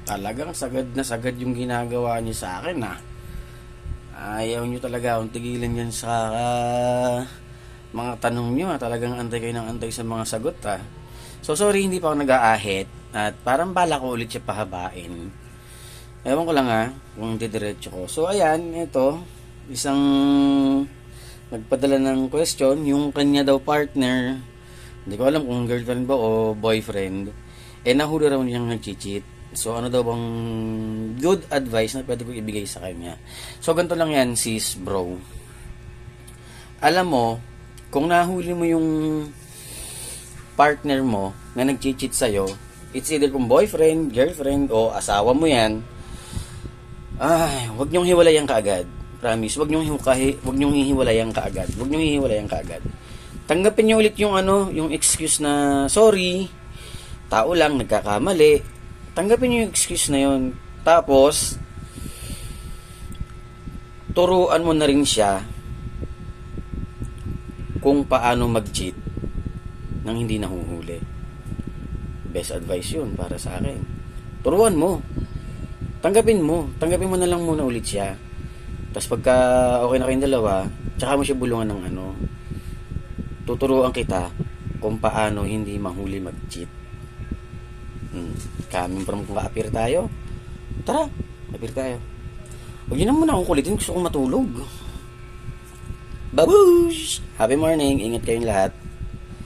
Talagang sagad na sagad yung ginagawa niyo sa akin, ah. Ayaw niyo talaga akong tigilan yan sa mga tanong niyo, ah. Talagang antay kayo ng antay sa mga sagot, ah. So, sorry, hindi pa ako nag-aahit. At parang bala ko ulit siya pahabain. Ewan ko lang, ah, kung didiretso ko. So, ayan, ito. Isang nagpadala ng question. Yung kanya daw partner, hindi ko alam kung girlfriend ba o boyfriend, nahuli raw niyang nag-cheat. So, ano daw bang good advice na pwede ko ibigay sa kanya? So, ganito lang yan, sis, bro. Alam mo, kung nahuli mo yung partner mo na nag-cheat sa'yo, it's either kung boyfriend, girlfriend, o asawa mo yan, ay, huwag niyong hiwalayan kaagad. Promise, huwag niyong hihiwalayan kaagad. Huwag niyong hihiwalayan kaagad. Tanggapin niyo ulit yung yung excuse na, sorry, tao lang, nagkakamali. Tanggapin niyo yung excuse na yun. Tapos, turuan mo na rin siya kung paano mag-cheat nang hindi nahuhuli. Best advice yun para sa akin. Turuan mo. Tanggapin mo na lang muna ulit siya. Tapos pagka okay na kayong dalawa, tsaka mo siya bulungan ng tuturuan kita kung paano hindi mahuli mag-cheat. Coming from kung ka-appear tayo. Tara, appear tayo. Huwag yun na muna akong kulitin, gusto kong matulog. Babush! Happy morning, ingat kayong lahat.